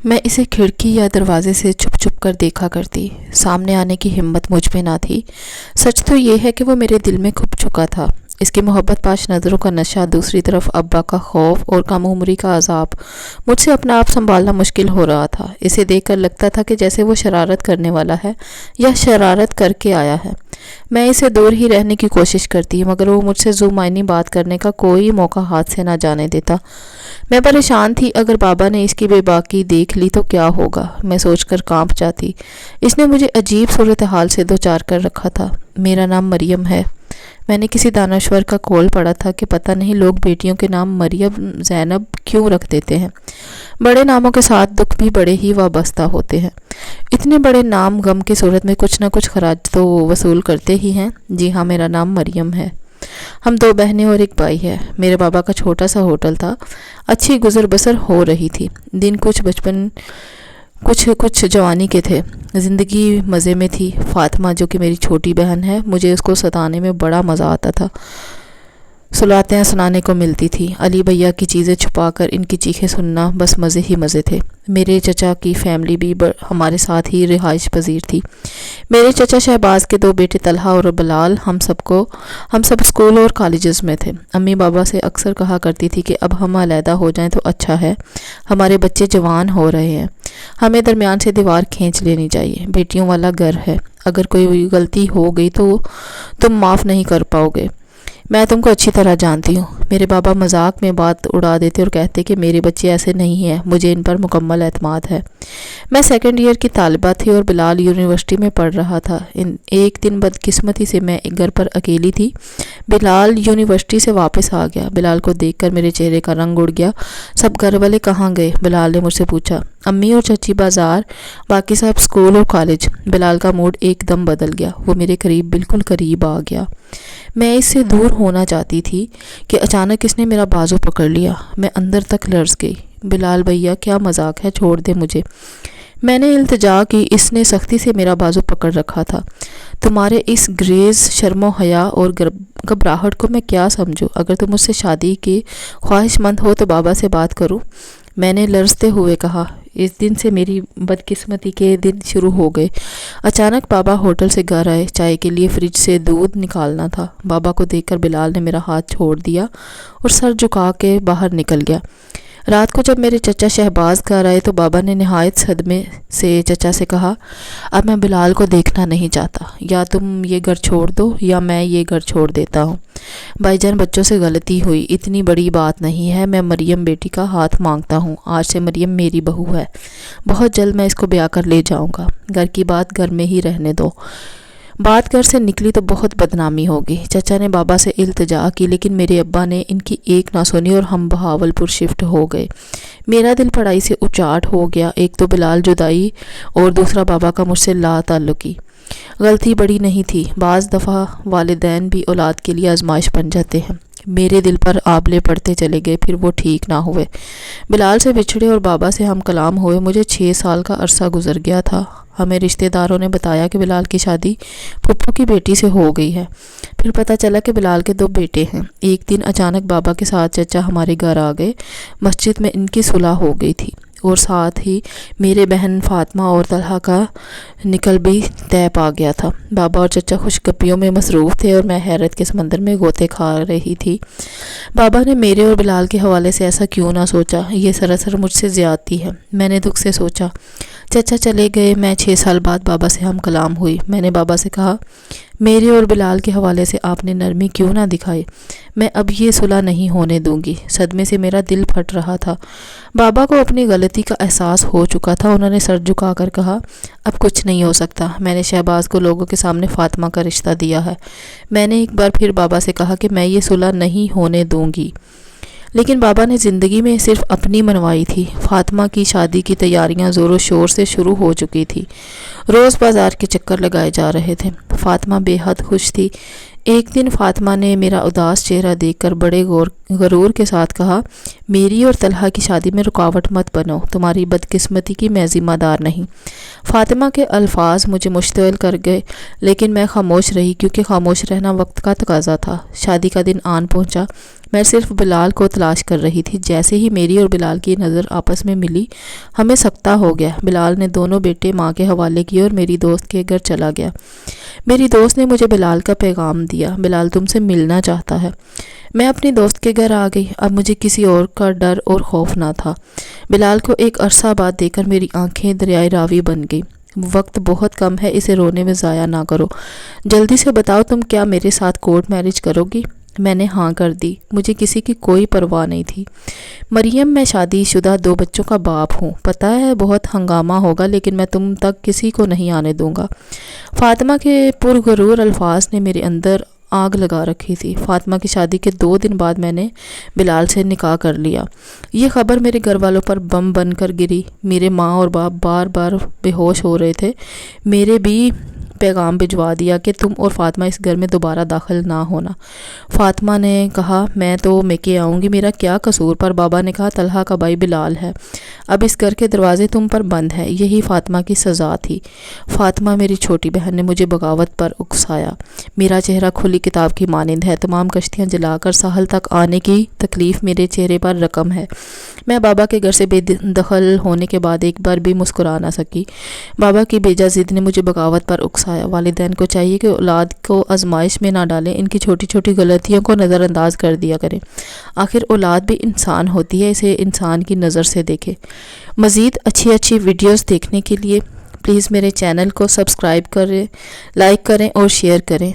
میں اسے کھڑکی یا دروازے سے چھپ چھپ کر دیکھا کرتی۔ سامنے آنے کی ہمت مجھ میں نہ تھی۔ سچ تو یہ ہے کہ وہ میرے دل میں کھپ چکا تھا۔ اس کی محبت پاش نظروں کا نشہ، دوسری طرف ابا کا خوف اور کم عمری کا عذاب۔ مجھ سے اپنا آپ سنبھالنا مشکل ہو رہا تھا۔ اسے دیکھ کر لگتا تھا کہ جیسے وہ شرارت کرنے والا ہے یا شرارت کر کے آیا ہے۔ میں اسے دور ہی رہنے کی کوشش کرتی، مگر وہ مجھ سے ذو معنی بات کرنے کا کوئی موقع ہاتھ سے نہ جانے دیتا۔ میں پریشان تھی، اگر بابا نے اس کی بے باکی دیکھ لی تو کیا ہوگا، میں سوچ کر کانپ جاتی۔ اس نے مجھے عجیب صورتحال سے دوچار کر رکھا تھا۔ میرا نام مریم ہے۔ میں نے کسی دانشور کا قول پڑھا تھا کہ پتہ نہیں لوگ بیٹیوں کے نام مریم، زینب کیوں رکھ دیتے ہیں۔ بڑے ناموں کے ساتھ دکھ بھی بڑے ہی وابستہ ہوتے ہیں۔ اتنے بڑے نام غم کی صورت میں کچھ نہ کچھ خراج تو وصول کرتے ہی ہیں۔ جی ہاں، میرا نام مریم ہے۔ ہم 2 بہنیں اور 1 بھائی ہے۔ میرے بابا کا چھوٹا سا ہوٹل تھا۔ اچھی گزر بسر ہو رہی تھی۔ دن کچھ بچپن کچھ جوانی کے تھے۔ زندگی مزے میں تھی۔ فاطمہ جو کہ میری چھوٹی بہن ہے، مجھے اس کو ستانے میں بڑا مزہ آتا تھا۔ سلاتیں سنانے کو ملتی تھی۔ علی بھیا کی چیزیں چھپا کر ان کی چیخیں سننا، بس مزے ہی مزے تھے۔ میرے چچا کی فیملی بھی ہمارے ساتھ ہی رہائش پذیر تھی۔ میرے چچا شہباز کے 2 بیٹے طلحہ اور بلال، ہم سب اسکول اور کالجز میں تھے۔ امی بابا سے اکثر کہا کرتی تھی کہ اب ہم علیحدہ ہو جائیں تو اچھا ہے، ہمارے بچے جوان ہو رہے ہیں، ہمیں درمیان سے دیوار کھینچ لینی چاہیے۔ بیٹیوں والا گھر ہے، اگر کوئی غلطی ہو گئی تو تم معاف نہیں کر پاؤ گے۔ میں تم کو اچھی طرح جانتی ہوں۔ میرے بابا مذاق میں بات اڑا دیتے اور کہتے کہ میرے بچے ایسے نہیں ہیں، مجھے ان پر مکمل اعتماد ہے۔ میں 2nd ایئر کی طالبہ تھی اور بلال یونیورسٹی میں پڑھ رہا تھا۔ ایک دن بدقسمتی سے میں گھر پر اکیلی تھی۔ بلال یونیورسٹی سے واپس آ گیا۔ بلال کو دیکھ کر میرے چہرے کا رنگ اڑ گیا۔ سب گھر والے کہاں گئے؟ بلال نے مجھ سے پوچھا۔ امی اور چچی بازار، باقی سب اسکول اور کالج۔ بلال کا موڈ ایک دم بدل گیا۔ وہ میرے قریب، بالکل قریب آ گیا۔ میں اس سے دور ہونا چاہتی تھی کہ اچانک اس نے میرا بازو پکڑ لیا۔ میں اندر تک لرز گئی۔ بلال بھیا، کیا مذاق ہے، چھوڑ دے مجھے۔ میں نے التجا کی۔ اس نے سختی سے میرا بازو پکڑ رکھا تھا۔ تمہارے اس گریز، شرم و حیا اور گھبراہٹ کو میں کیا سمجھوں؟ اگر تم مجھ سے شادی کی خواہش مند ہو تو بابا سے بات کرو، میں نے لرزتے ہوئے کہا۔ اس دن سے میری بدقسمتی کے دن شروع ہو گئے۔ اچانک بابا ہوٹل سے گھر آئے۔ چائے کے لیے فریج سے دودھ نکالنا تھا۔ بابا کو دیکھ کر بلال نے میرا ہاتھ چھوڑ دیا اور سر جھکا کے باہر نکل گیا۔ رات کو جب میرے چچا شہباز گھر آئے تو بابا نے نہایت صدمے سے چچا سے کہا، اب میں بلال کو دیکھنا نہیں چاہتا، یا تم یہ گھر چھوڑ دو یا میں یہ گھر چھوڑ دیتا ہوں۔ بھائی جان، بچوں سے غلطی ہوئی، اتنی بڑی بات نہیں ہے، میں مریم بیٹی کا ہاتھ مانگتا ہوں۔ آج سے مریم میری بہو ہے، بہت جلد میں اس کو بیاہ کر لے جاؤں گا۔ گھر کی بات گھر میں ہی رہنے دو، بات گھر سے نکلی تو بہت بدنامی ہوگی۔ چچا نے بابا سے التجا کی، لیکن میرے ابا نے ان کی ایک نہ سنی اور ہم بہاولپور شفٹ ہو گئے۔ میرا دل پڑھائی سے اچاٹ ہو گیا۔ ایک تو بلال جدائی اور دوسرا بابا کا مجھ سے لا تعلقی۔ غلطی بڑی نہیں تھی، بعض دفعہ والدین بھی اولاد کے لیے آزمائش بن جاتے ہیں۔ میرے دل پر آبلے پڑتے چلے گئے، پھر وہ ٹھیک نہ ہوئے۔ بلال سے بچھڑے اور بابا سے ہم کلام ہوئے مجھے 6 سال کا عرصہ گزر گیا تھا۔ ہمیں رشتہ داروں نے بتایا کہ بلال کی شادی پھپھو کی بیٹی سے ہو گئی ہے۔ پھر پتہ چلا کہ بلال کے 2 بیٹے ہیں۔ ایک دن اچانک بابا کے ساتھ چچا ہمارے گھر آ گئے۔ مسجد میں ان کی صلح ہو گئی تھی اور ساتھ ہی میرے بہن فاطمہ اور طلحہ کا نکل بھی طے پا گیا تھا۔ بابا اور چچا خوش گپیوں میں مصروف تھے اور میں حیرت کے سمندر میں غوطے کھا رہی تھی۔ بابا نے میرے اور بلال کے حوالے سے ایسا کیوں نہ سوچا؟ یہ سراسر مجھ سے زیادتی ہے، میں نے دکھ سے سوچا۔ چچا چلے گئے۔ میں 6 سال بعد بابا سے ہم کلام ہوئی۔ میں نے بابا سے کہا، میرے اور بلال کے حوالے سے آپ نے نرمی کیوں نہ دکھائی؟ میں اب یہ صلح نہیں ہونے دوں گی۔ صدمے سے میرا دل پھٹ رہا تھا۔ بابا کو اپنی غلطی کا احساس ہو چکا تھا۔ انہوں نے سر جھکا کر کہا، اب کچھ نہیں ہو سکتا۔ میں نے شہباز کو لوگوں کے سامنے فاطمہ کا رشتہ دیا ہے۔ میں نے ایک بار پھر بابا سے کہا کہ میں یہ صلح نہیں ہونے دوں گی، لیکن بابا نے زندگی میں صرف اپنی منوائی تھی۔ فاطمہ کی شادی کی تیاریاں زور و شور سے شروع ہو چکی تھی۔ روز بازار کے چکر لگائے جا رہے تھے۔ فاطمہ بے حد خوش تھی۔ ایک دن فاطمہ نے میرا اداس چہرہ دیکھ کر بڑے غرور کے ساتھ کہا، میری اور طلحہ کی شادی میں رکاوٹ مت بنو، تمہاری بدقسمتی کی میں ذمہ دار نہیں۔ فاطمہ کے الفاظ مجھے مشتعل کر گئے، لیکن میں خاموش رہی کیونکہ خاموش رہنا وقت کا تقاضا تھا۔ شادی کا دن آن پہنچا۔ میں صرف بلال کو تلاش کر رہی تھی۔ جیسے ہی میری اور بلال کی نظر آپس میں ملی، ہمیں سکتہ ہو گیا۔ بلال نے دونوں بیٹے ماں کے حوالے کیے اور میری دوست کے گھر چلا گیا۔ میری دوست نے مجھے بلال کا پیغام دیا، بلال تم سے ملنا چاہتا ہے۔ میں اپنی دوست کے گھر آ گئی۔ اب مجھے کسی اور کا ڈر اور خوف نہ تھا۔ بلال کو ایک عرصہ بعد دیکھ کر میری آنکھیں دریائے راوی بن گئی۔ وقت بہت کم ہے، اسے رونے میں ضائع نہ کرو۔ جلدی سے بتاؤ تم کیا میرے ساتھ کورٹ میرج کرو گی؟ میں نے ہاں کر دی۔ مجھے کسی کی کوئی پرواہ نہیں تھی۔ مریم، میں شادی شدہ 2 بچوں کا باپ ہوں۔ پتہ ہے بہت ہنگامہ ہوگا، لیکن میں تم تک کسی کو نہیں آنے دوں گا۔ فاطمہ کے پرغرور الفاظ نے میرے اندر آگ لگا رکھی تھی۔ فاطمہ کی شادی کے 2 دن بعد میں نے بلال سے نکاح کر لیا۔ یہ خبر میرے گھر والوں پر بم بن کر گری۔ میرے ماں اور باپ بار بار بے ہوش ہو رہے تھے۔ میرے بھی پیغام بھجوا دیا کہ تم اور فاطمہ اس گھر میں دوبارہ داخل نہ ہونا۔ فاطمہ نے کہا میں تو میکے آؤں گی، میرا کیا قصور؟ پر بابا نے کہا طلحہ کا بھائی بلال ہے، اب اس گھر کے دروازے تم پر بند ہیں۔ یہی فاطمہ کی سزا تھی۔ فاطمہ میری چھوٹی بہن نے مجھے بغاوت پر اکسایا۔ میرا چہرہ کھلی کتاب کی مانند ہے۔ تمام کشتیاں جلا کر ساحل تک آنے کی تکلیف میرے چہرے پر رقم ہے۔ میں بابا کے گھر سے بے دخل ہونے کے بعد ایک بار بھی مسکرا نہ سکی۔ بابا کی بیجا ضد نے مجھے بغاوت پر اکسایا۔ والدین کو چاہیے کہ اولاد کو آزمائش میں نہ ڈالیں، ان کی چھوٹی چھوٹی غلطیوں کو نظر انداز کر دیا کریں۔ آخر اولاد بھی انسان ہوتی ہے، اسے انسان کی نظر سے دیکھے۔ مزید اچھی ویڈیوز دیکھنے کے لیے پلیز میرے چینل کو سبسکرائب کریں، لائک کریں اور شیئر کریں۔